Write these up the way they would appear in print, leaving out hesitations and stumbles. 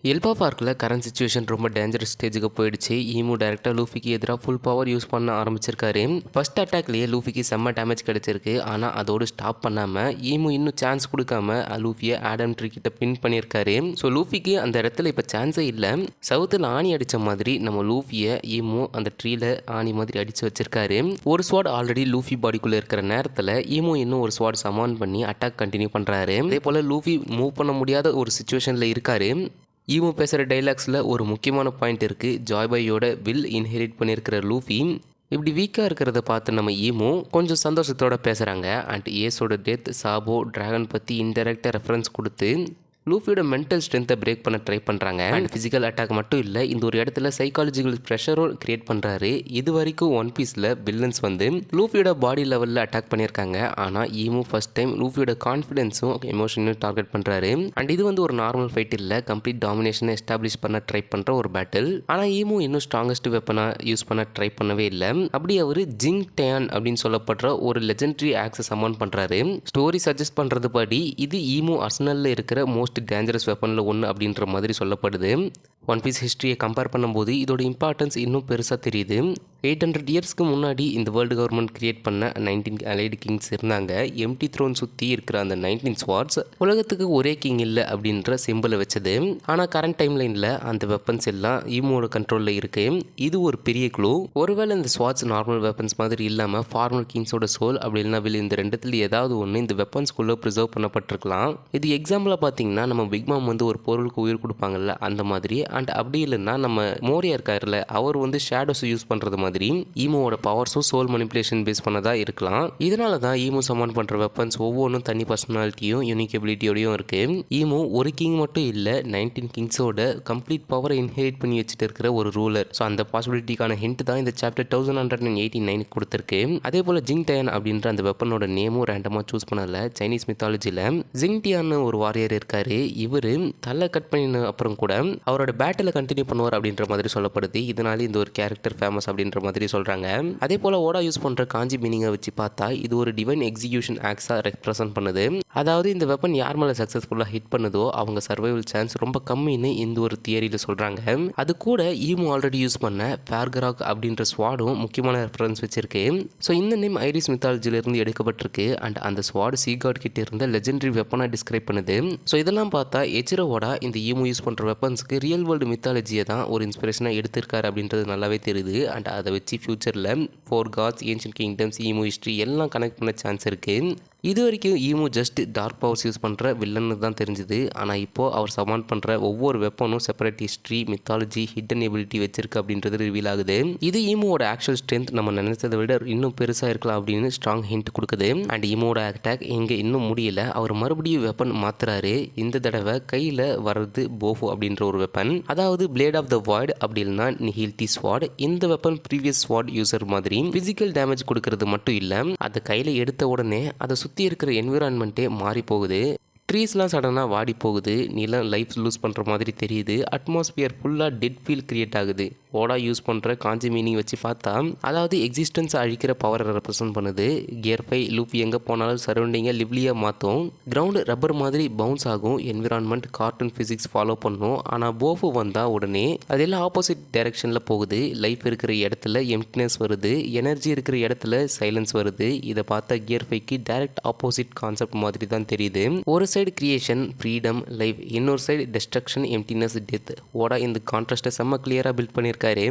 எல்பா பார்க்கில் current situation ரொம்ப dangerous ஸ்டேஜுக்கு போயிடுச்சு. ஈமு டேரெக்டாக லூஃபிக்கு எதிராக ஃபுல் பவர் யூஸ் பண்ண ஆரம்பிச்சிருக்காரு. ஃபர்ஸ்ட் அட்டாக்லேயே லூஃபிக்கு செம்ம டேமேஜ் கிடச்சிருக்கு. ஆனால் அதோடு ஸ்டாப் பண்ணாமல் ஈமு இன்னும் சான்ஸ் கொடுக்காம லூஃபியை ஆடம் ட்ரீ கிட்ட பின் பண்ணியிருக்காரு. ஸோ லூஃபிக்கு அந்த இடத்துல இப்போ சான்ஸே இல்லை. சவுத்தில் ஆணி அடித்த மாதிரி நம்ம லூஃபியை ஈமு அந்த ட்ரீல ஆணி மாதிரி அடித்து வச்சிருக்காரு. ஒரு ஸ்வாட் ஆல்ரெடி லூஃபி பாடிக்குள்ளே இருக்கிற நேரத்தில் ஈமு இன்னும் ஒரு ஸ்வாட் சமான் பண்ணி அட்டாக் கண்டினியூ பண்ணுறாரு. அதே போல் லூஃபி மூவ் பண்ண முடியாத ஒரு சுச்சுவேஷனில் இருக்காரு. ஈமு பேசுகிற டைலாக்ஸில் ஒரு முக்கியமான பாயிண்ட் இருக்குது. ஜாய்பாயோட வில் இன்ஹெரிட் பண்ணியிருக்கிற லூஃபி இப்படி வீக்காக இருக்கிறத பார்த்து நம்ம ஈமு கொஞ்சம் சந்தோஷத்தோடு பேசுகிறாங்க. அண்ட் ஏஸோட டெத், சாபோ, டிராகன் பற்றி இன்டெரக்டாக ரெஃபரன்ஸ் கொடுத்து லூஃபியோட மென்டல் ஸ்ட்ரென்த்தை பிரேக் பண்ண ட்ரை பண்ணுறாங்க. அண்ட் ஃபிசிக்கல் அட்டாக் மட்டும் இல்லை, இந்த ஒரு இடத்துல சைக்காலஜிக்கல் ப்ரெஷரும் கிரியேட் பண்ணுறாரு. இது வரைக்கும் ஒன் பீஸில் வில்லன்ஸ் லூஃபியோட பாடி லெவலில் அட்டாக் பண்ணியிருக்காங்க. ஆனால் ஈமு ஃபர்ஸ்ட் டைம் லூஃபியோட கான்ஃபிடென்ஸும் எமோஷனையும் டார்கெட் பண்ணுறாரு. அண்ட் இது ஒரு நார்மல் ஃபைட் இல்லை, கம்ப்ளீட் டாமினேஷனை எஸ்டாப்ளிஷ் பண்ண ட்ரை பண்ணுற ஒரு பேட்டில். ஆனால் ஈமு இன்னும் ஸ்ட்ராங்கஸ்ட் வெப்பனாக யூஸ் பண்ண ட்ரை பண்ணவே இல்லை. அப்படி அவர் ஜிங் டேன் அப்படின்னு சொல்லப்படுற ஒரு லெஜெண்டரி ஆக்ஸை சமான் பண்ணுறாரு. ஸ்டோரி சஜஸ்ட் பண்ணுறது படி இது ஈமு அர்சனலில் இருக்கிற மோஸ்ட் டேஞ்சரஸ் வெப்பனில் ஒன்று அப்படின்ற மாதிரி சொல்லப்படுது. ஒன் பீஸ் ஹிஸ்ட்ரியை கம்பேர் பண்ணும்போது இதோட இம்பார்ட்டன்ஸ் இன்னும் பெருசாக தெரியுது. 800 இயர்ஸ்க்கு முன்னாடி இந்த வேர்ல்டு கவர்மெண்ட் கிரியேட் பண்ண 19 அலைடு கிங்ஸ் இருந்தாங்க. எம்டி த்ரோன் சுற்றி இருக்கிற அந்த 19 ஸ்வாட்ஸ் உலகத்துக்கு ஒரே கிங் இல்லை அப்படின்ற சிம்பிளை வச்சது. ஆனால் கரண்ட் டைம் லைனில் அந்த வெப்பன்ஸ் எல்லாம் ஈமோட கண்ட்ரோலில் இருக்கு. இது ஒரு பெரிய க்ளூ. ஒருவேளை இந்த ஸ்வாட்ஸ் நார்மல் வெப்பன்ஸ் மாதிரி இல்லாமல் ஃபார்மல் கிங்ஸோட சோல் அப்படி இல்லைனா வில், இந்த ரெண்டுத்தில் ஏதாவது ஒன்று இந்த வெப்பன்ஸ்குள்ளே ப்ரிசர்வ் பண்ணப்பட்டிருக்கலாம். இது எக்ஸாம்பிளாக பார்த்தீங்கன்னா நம்ம பிக் மாம் ஒரு பொருளுக்கு உயிர் கொடுப்பாங்கல்ல அந்த மாதிரி. அண்ட் அப்படி இல்லைன்னா நம்ம மோரியா இருக்காருல்ல, அவர் ஷேடோஸ் யூஸ் பண்ணுறது மாதிரி ஈமோட பவர்ஸும் சோல் மனிப்புலேஷன் பேஸ் பண்ணதா இருக்கலாம். இதனால தான் ஈமோ சமான் பண்ணுற வெப்பன்ஸ் ஒவ்வொன்றும் தனி பர்சனாலிட்டியும் யூனிக் எபிலிட்டியோடையும் இருக்கு. ஈமோ ஒரு கிங் மட்டும் இல்லை, 19 கிங்ஸோட கம்ப்ளீட் பவரை இன்ஹெரிட் பண்ணி வச்சுட்டு இருக்கிற ஒரு ரூலர். ஸோ அந்த பாசிபிலிட்டிக்கான ஹிண்ட் தான் இந்த சாப்டர் 1189 கொடுத்துருக்கு. அதே போல் ஜிங் டயன் அப்படின்ற அந்த வெப்பனோட நேமும் ரேண்டமாக சூஸ் பண்ணல. சைனீஸ் மித்தாலஜியில் ஜிங்டியான்னு ஒரு வாரியர் இருக்காரு. இவர் தலை கட் பண்ணின அப்புறம் கூட அவரோட பேட்டில் கண்டினியூ பண்ணுவார் அப்படின்ற மாதிரி சொல்லப்படுது. இதனால இந்த ஒரு கேரக்டர் ஃபேமஸ் அப்படின்ற மாதிரி சொல்றாங்க. அதே போல ஓடா யூஸ் பண்ற காஞ்சி மீனிங்கை வச்சு பார்த்தா இது ஒரு டிவைன் எக்ஸிகியூஷன் ஆக்ஸா ரெப்ரசன்ட் பண்ணுது. அதாவது இந்த வெப்பன் யார் மேல சக்சஸ்ஃபுல்லா ஹிட் பண்ணுதோ அவங்க சர்வைவல் சான்ஸ் ரொம்ப கம்மின்னு இந்த ஒரு தியரியில சொல்றாங்க. அது கூட ஈமு ஆல்ரெடி யூஸ் பண்ண ஃபேர்கராக் அப்படின்ற ஸ்வாடும் முக்கியமான ரெஃபரன்ஸ் வச்சிருக்கு. ஸோ இந்த நேம் ஐரிஸ் மித்தாலஜில இருந்து எடுக்கப்பட்டிருக்கு. அண்ட் அந்த ஸ்வாட் சீகாட் கிட்ட இருந்த லெஜெண்டரி வெப்பனா டிஸ்கிரைப் பண்ணுது. ஸோ இதெல்லாம் பார்த்தா எச்சிரோவோட இந்த ஈமு யூஸ் பண்ற வெப்பன்ஸ்க்கு ரியல் வேர்ல்டு மித்தாலஜியை தான் ஒரு இன்ஸ்பிரேஷனாக எடுத்திருக்காரு அப்படின்றது நல்லாவே தெரியுது. அண்ட் அதை வச்சு ஃபியூச்சரில் 4 gods, ancient kingdoms, Imu history எல்லாம் கனெக்ட் பண்ண சான்ஸ் இருக்குது. இது வரைக்கும் Imu just dark powers use பண்ணுற வில்லன்னு தான் தெரிஞ்சுது. ஆனால் இப்போது அவர் சமான் பண்ணுற ஒவ்வொரு வெப்பனும் separate history, mythology, hidden ability வச்சிருக்கு அப்படின்றது ரிவீல் ஆகுது. இது ஈமுவோட ஆக்சுவல் ஸ்ட்ரென்த் நம்ம நினைச்சதை விட இன்னும் பெருசாக இருக்கலாம் அப்படின்னு ஸ்ட்ராங் ஹிண்ட் கொடுக்குது. அண்ட் ஈமோட அட்டாக் இங்கே இன்னும் முடியல. அவர் மறுபடியும் வெப்பன் மாத்துறாரு. இந்த தடவை கையில் வர்றது போஃபோ அப்படின்ற ஒரு வெப்பன், அதாவது பிளேட் ஆஃப் த வாய்ட் அப்படி இல்லைனா நிஹில்டி ஸ்வாட். இந்த வெப்பன் ப்ரீவியஸ் ஸ்வாட் யூசர் மாதிரி பிசிக்கல் டேமேஜ் கொடுக்கறது மட்டும் இல்லை, அதை கையில் எடுத்த உடனே அதை சுற்றி இருக்கிற என்விரான்மெண்ட்டே மாறி போகுது. ட்ரீஸ்லாம் சடனாக வாடி போகுது, நிலம் லைஃப் லூஸ் பண்ணுற மாதிரி தெரியுது, அட்மாஸ்பியர் ஃபுல்லாக டெட் ஃபீல் கிரியேட் ஆகுது. ஓடா யூஸ் பண்ணுற காஞ்சி மீனிங் வச்சு பார்த்தா அதாவது எக்ஸிஸ்டன்ஸை அழிக்கிற பவரை ரெப்ரசன்ட் பண்ணுது. கியர் 5 லூஃபி எங்கே போனாலும் சரௌண்டிங்கை லிவ்லியாக மாற்றும். கிரவுண்டு ரப்பர் மாதிரி பவுன்ஸ் ஆகும். என்விரான்மெண்ட் கார்ட்டூன் ஃபிசிக்ஸ் ஃபாலோ பண்ணும். ஆனால் போஃபு வந்தால் உடனே அதெல்லாம் ஆப்போசிட் டைரக்ஷனில் போகுது. லைஃப் இருக்கிற இடத்துல எம்ப்டினஸ் வருது, எனர்ஜி இருக்கிற இடத்துல சைலன்ஸ் வருது. இதை பார்த்தா கியர் 5க்கு டைரக்ட் ஆப்போசிட் கான்செப்ட் மாதிரி தான் தெரியுது. ஒரு சைடு கிரியேஷன், ஃப்ரீடம், லைஃப், இன்னொரு சைடு டெஸ்ட்ரக்ஷன், எம்ப்டினஸ், டெத். ஓடா இந்த கான்ட்ராஸ்ட்டை செம்ம கிளியராக பில்ட் பண்ணியிருக்காரு.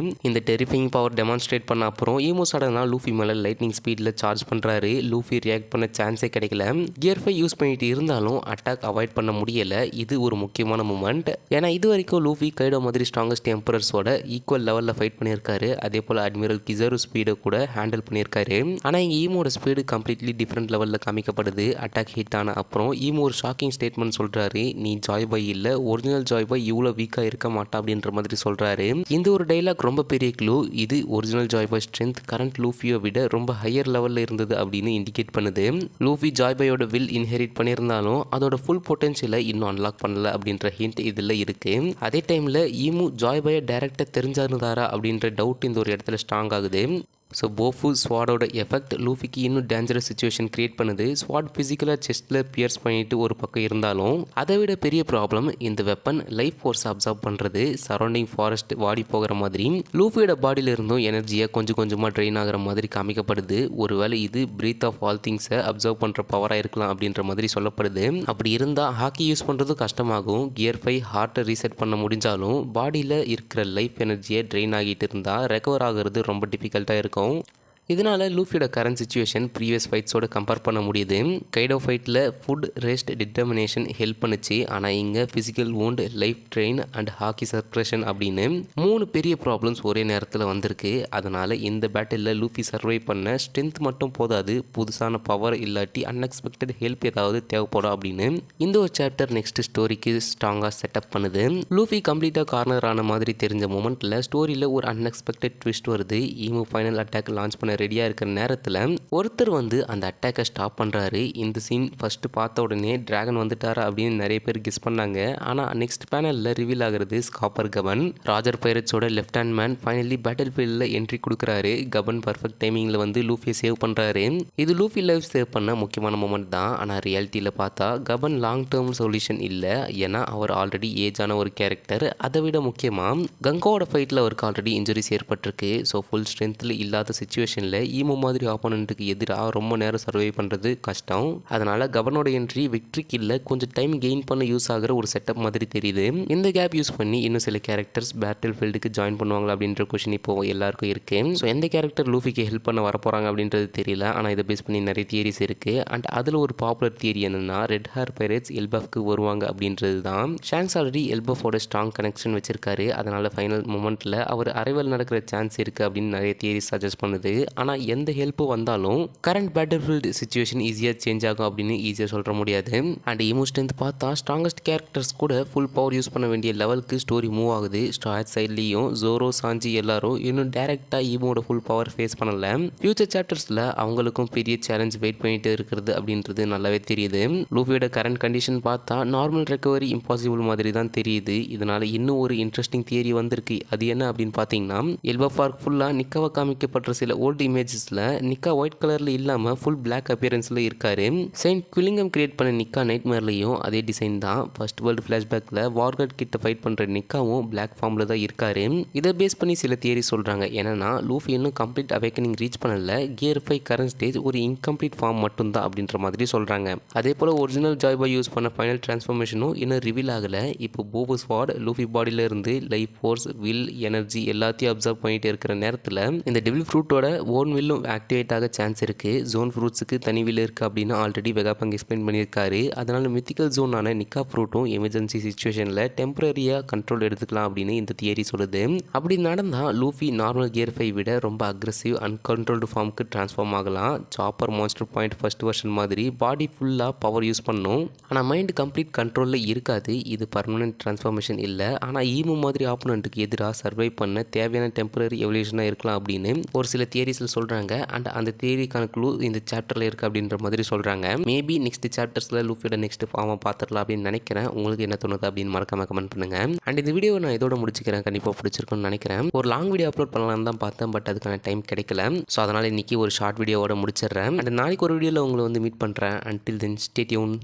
இந்த டெரிஃபைங் பவர் டெமான்ஸ்ட்ரேட் பண்ண அப்புறம் ஈமோ சடனா லூஃபி மேலே லைட்னிங் ஸ்பீடில் சார்ஜ் பண்ணுறாரு. லூஃபி ரியாக்ட் பண்ண சான்ஸே கிடைக்கல. கியர் 5 யூஸ் பண்ணிட்டு இருந்தாலும் அட்டாக் அவாய்ட் பண்ண முடியல. இது ஒரு முக்கியமான மூமெண்ட். ஏன்னா இது வரைக்கும் லூஃபி கைடோ மாதிரி ஸ்ட்ராங்கஸ்ட் எம்பரர்ஸோட ஈக்குவல் லெவலில் ஃபைட் பண்ணியிருக்காரு. அதே போல் அட்மிரல் கிசரு ஸ்பீடை கூட ஹேண்டில் பண்ணியிருக்காரு. ஆனால் இங்கே ஈமோட ஸ்பீடு கம்ப்ளீட்லி டிஃப்ரெண்ட் லெவலில் காமிக்கப்படுது. அட்டாக் ஹிட் ஆன அப்புறம் ஈமோ ஒரு ஷாக்கிங் ஸ்டேட்மெண்ட் சொல்கிறாரு, நீ ஜாய் பாய் இல்லை, ஒரிஜினல் ஜாய் பாய் இவ்வளோ வீக்காக இருக்க மாட்டா அப்படின்ற மாதிரி சொல்கிறாரு. இந்த ஒரு டைலாக் ரொம்ப பெரிய க்ளூ. இது ஒரிஜினல் ஜாய் பாய் ஸ்ட்ரென்த் கரண்ட் லூஃபியை விட ரொம்ப ஹையர் லெவலில் இருந்தது அப்படின்னு இண்டிகேட் பண்ணுது. லூஃபி ஜாய் பாயோட வில் இன்ஹெரிட் பண்ணியிருந்தாலும் அதோட ஃபுல் பொட்டன்ஷியலை இன்னும் அன்லாக் பண்ணல அப்படின்ற ஹிண்ட் இதில் இருக்கு. அதே டைமில் ஈமு ஜாய் பாயை டைரக்டாக தெரிஞ்சிருந்தாரா அப்படின்ற டவுட் இந்த ஒரு இடத்துல ஸ்ட்ராங் ஆகுது. ஸோ போஃபு ஸ்வாடோட எஃபெக்ட் லூஃபிக்கு இன்னும் டேஞ்சரஸ் சுச்சுவேஷன் கிரியேட் பண்ணுது. ஸ்வாட் ஃபிசிக்கலாக செஸ்ட்டில் பியர்ஸ் பண்ணிட்டு ஒரு பக்கம் இருந்தாலும் அதை விட பெரிய ப்ராப்ளம் இந்த வெப்பன் லைஃப் ஃபோர்ஸ் அப்சர்வ் பண்ணுறது. சரௌண்டிங் ஃபாரஸ்ட் வாடி போகிற மாதிரி லூஃபியோட பாடியில இருந்தும் எனர்ஜியை கொஞ்சம் கொஞ்சமாக ட்ரெயின் ஆகிற மாதிரி காமிக்கப்படுது. ஒருவேளை இது பிரீத் ஆஃப் ஆல் திங்ஸை அப்சர்வ் பண்ணுற பவராக இருக்கலாம் அப்படின்ற மாதிரி சொல்லப்படுது. அப்படி இருந்தால் ஹாக்கி யூஸ் பண்ணுறது கஷ்டமாகும். கியர் 5 ஹார்ட்டை ரீசெட் பண்ண முடிஞ்சாலும் பாடியில் இருக்கிற லைஃப் எனர்ஜியை ட்ரெயின் ஆகிட்டு இருந்தால் ரெக்கவர் ஆகிறது ரொம்ப டிஃபிகல்ட்டாக இருக்கும். இதனால் லூஃபியோட கரண்ட் சுச்சுவேஷன் ப்ரீவியஸ் ஃபைட்ஸோட கம்பேர் பண்ண முடியுது. கைடோ ஃபைட்டில் ஃபுட் ரெஸ்ட் டிட்டர்மினேஷன் ஹெல்ப் பண்ணுச்சு. ஆனால் இங்கே physical wound, life train and hockey suppression அப்படின்னு 3 பெரிய ப்ராப்ளம்ஸ் ஒரே நேரத்தில் வந்திருக்கு. அதனால் இந்த பேட்டிலில் லூஃபி சர்வை பண்ண ஸ்ட்ரென்த் மட்டும் போதாது, புதுசான பவர் இல்லாட்டி அன்எக்ஸ்பெக்டட் ஹெல்ப் ஏதாவது தேவைப்படும் அப்படின்னு இந்த ஒரு சாப்டர் நெக்ஸ்ட் ஸ்டோரிக்கு ஸ்ட்ராங்காக செட்டப் பண்ணுது. லூஃபி கம்ப்ளீட்டாக கார்னர் ஆன மாதிரி தெரிஞ்ச மூமெண்ட்டில் ஸ்டோரியில் ஒரு அன்எக்ஸ்பெக்டட் ட்விஸ்ட் வருது. ஈமு ஃபைனல் அட்டாக் லான்ச் பண்ண ரெடியாக இருக்கிற நேரத்தில் ஒருத்தர் வந்து அந்த அட்டாக்கை ஸ்டாப் பண்ணுறாரு. இந்த சீன் ஃபஸ்ட்டு பார்த்த உடனே டிராகன் வந்துட்டாரா அப்படின்னு நிறைய பேர் கெஸ் பண்ணாங்க. ஆனால் நெக்ஸ்ட் பேனலில் ரிவீல் ஆகிறது ஸ்காப்பர் கபன். ராஜர் பைரட்ஸோட left hand man finally battle ஃபீல்டில் என்ட்ரி கொடுக்குறாரு. கபன் பர்ஃபெக்ட் டைமிங்கில் வந்து லூஃபியை சேவ் பண்ணுறாரு. இது லூஃபி லைஃப் சேவ் பண்ண முக்கியமான மூமெண்ட் தான். ஆனால் ரியாலிட்டியில் பார்த்தா கபன் லாங் டேர்ம் சொல்யூஷன் இல்லை. ஏன்னா அவர் ஆல்ரெடி ஏஜான ஒரு கேரக்டர். அதை விட முக்கியமாக கங்கோட ஃபைட்டில் அவருக்கு ஆல்ரெடி இன்ஜுரிஸ் ஏற்பட்டிருக்கு. ஸோ ஃபுல் ஸ்ட்ரென்த்தில் இல்லாத சுச்சுவேஷனில் ஈமோ மாதிரி ஆப்போனண்ட்டுக்கு எதிராக ரொம்ப நேரம் சர்வை பண்ணுறது கஷ்டம். அதனால் கபனோட என்ட்ரி விக்ட்ரிக்கு இல்லை, கொஞ்சம் டைம் கெயின் பண்ண யூஸ் ஆகிற ஒரு செட்டப் மாதிரி தெரியுது. இந்த கேப் யூஸ் பண்ணி இன்னும் சில கேரக்டர்ஸ் பேட்டில் ஃபீல்டுக்கு ஜாயின் பண்ணுவாங்களா அப்படின்ற கொஷின் இப்போ எல்லாருக்கும் இருக்கு. ஸோ எந்த கேரக்டர் லூஃபிக்கு ஹெல்ப் பண்ண வரப்போகிறாங்க அப்படின்றது தெரியல. ஆனால் இதை பேஸ் பண்ணி நிறைய தியரிஸ் இருக்குது. அண்ட் அதில் ஒரு பாப்புலர் தியரி என்னென்னா ரெட் ஹேர் பைரட்ஸ் எல்பஃப்க்கு வருவாங்க அப்படின்றது தான். ஷாங்க்ஸ் ஆல்ரெடி எல்பஃபோட ஸ்ட்ராங் கனெக்ஷன் வச்சிருக்காரு. அதனால் ஃபைனல் மூமெண்ட்டில் அவர் அரைவல் நடக்கிற சான்ஸ் இருக்குது அப்படின்னு நிறைய தியரிஸ் சஜஸ்ட் பண்ணுது. ஆனால் எந்த ஹெல்ப்பு வந்தாலும் கரண்ட் பேட்டில் ஃபீல்டு சுச்சுவேஷன் ஈஸியாக சேஞ்ச் ஆகும் அப்படின்னு ஈஸியாக சொல்ல முடியாது. அண்ட் ஈமோ ஸ்ட்ரென்த் பார்த்தா ஸ்ட்ராங்கஸ்ட் கேரக்டர்ஸ் கூட ஃபுல் பவர் யூஸ் பண்ண வேண்டிய லெவலுக்கு ஸ்டோரி மூவ் ஆகுது. ஸ்டார்ட் சைட்லேயும் ஜோரோ, சாஞ்சி எல்லாரும் இன்னும் டேரெக்டாக ஈமோட ஃபுல் பவர் ஃபேஸ் பண்ணல. ஃபியூச்சர் சாப்டர்ஸில் அவங்களுக்கும் பெரிய சேலஞ்ச் வெயிட் பண்ணிட்டு இருக்கிறது அப்படின்றது நல்லாவே தெரியுது. லூஃபியோட கரண்ட் கண்டிஷன் பார்த்தா நார்மல் ரெக்கவரி இம்பாசிபிள் மாதிரி தான் தெரியுது. இதனால் இன்னும் ஒரு இன்ட்ரெஸ்டிங் தியரி வந்திருக்கு. அது என்ன அப்படின்னு பார்த்தீங்கன்னா எல்பஃப் ஆர்க் ஃபுல்லாக நிக்காவை காமிக்கப்படுற சில ஓல்டு இமேஜஸில் நிக்கா ஒயிட் கலரில் இல்லாமல் ஃபுல் பிளாக் அப்பியரன்ஸில் இருக்காரு. செயின்ட் குலிங்கம் கிரியேட் பண்ண நிக்கா நைட்மேர்லையும் அதே டிசைன் தான். ஃபர்ஸ்ட் வேர்ல்டு ஃப்ளாஷ்பேக்கில் வார்கட் கிட்ட ஃபைட் பண்ணுற நிக்காவும் பிளாக் ஃபார்மில் தான் இருக்காரு. இதை பேஸ் பண்ணி சில தியரி சொல்கிறாங்க. என்னன்னா லூஃபி இன்னும் கம்ப்ளீட் அவேக்கனிங் ரீச் பண்ணல, கியர் 5 கரண்ட் ஸ்டேஜ் ஒரு இன்கம்ப்ளீட் ஃபார்ம் மட்டும்தான் அப்படின்ற மாதிரி சொல்கிறாங்க. அதே போல் ஒரிஜினல் ஜாய் பாய் யூஸ் பண்ண ஃபைனல் டிரான்ஸ்ஃபர்மேஷனும் இன்னும் ரிவீல் ஆகலை. இப்போ போபு ஸ்வாட் லூஃபி பாடியில இருந்து லைஃப் ஃபோர்ஸ், வில், எனர்ஜி எல்லாத்தையும் அப்சர்வ் பண்ணிட்டு இருக்கிற நேரத்தில் இந்த டெவில் ஃப்ரூட்டோட ஓன் வில்லும் ஆக்டிவேட் ஆக சான்ஸ் இருக்குது. ஜோன் ஃப்ரூட்ஸுக்கு தனி வில் இருக்குது அப்படின்னு ஆல்ரெடி வெகாபங் எக்ஸ்பிளைன் பண்ணியிருக்காரு. அதனால் மித்திக்கல் ஜோனான நிக்கா ஃப்ரூட்டும் எமர்ஜென்சி சுச்சுவேஷனில் டெம்பரரியாக கண்ட்ரோல் எடுத்துக்கலாம் அப்படின்னு இந்த தியரி சொல்லுது. அப்படி நடந்தால் லூஃபி நார்மல் கியர் 5 விட ரொம்ப அக்ரெசிவ் அன்கண்ட்ரோல்டு ஃபார்முக்கு ட்ரான்ஸ்ஃபார்ம் ஆகலாம். Chopper monster point first version மாதிரி பாடி ஃபுல்லாக பவர் யூஸ் பண்ணும். ஆனால் மைண்ட் கம்ப்ளீட் கண்ட்ரோலில் இருக்காது. இது பர்மனெண்ட் ட்ரான்ஸ்ஃபார்மேஷன் இல்லை. ஆனால் ஈமு மாதிரி ஆப்போனண்ட்டுக்கு எதிராக சர்வை பண்ண தேவையான டெம்பரரி எவல்யூஷனாக இருக்கலாம் அப்படின்னு ஒரு சில தியரிஸில் சொல்கிறாங்க. அண்ட் அந்த தியரிக்கான க்ளூ இந்த சாப்டரில் இருக்குது அப்படின்ற மாதிரி சொல்கிறாங்க. மேபி நெக்ஸ்ட் சாப்டர்ஸில் லூஃபியோட நெக்ஸ்ட் ஃபார்மை பார்த்துடலாம் அப்படின்னு நினைக்கிறேன். உங்களுக்கு என்ன தோணுது அப்படின்னு மறக்காம கமெண்ட் பண்ணுங்கள். அண்ட் இந்த வீடியோ நான் இதோட முடிச்சுக்கிறேன். கண்டிப்பாக பிடிச்சிருக்குன்னு நினைக்கிறேன். ஒரு லாங் வீடியோ அப்லோட் பண்ணலாம் தான் பார்த்தேன், பட் அதுக்கான டைம் கிடைக்கல. ஸோ அதனால் இன்றைக்கி ஒரு ஷார்ட் வீடியோவோட முடிச்சிடுறேன். அண்ட் நாளைக்கு ஒரு வீடியோவில் உங்களை வந்து மீட் பண்ணுறேன். Until then stay tune.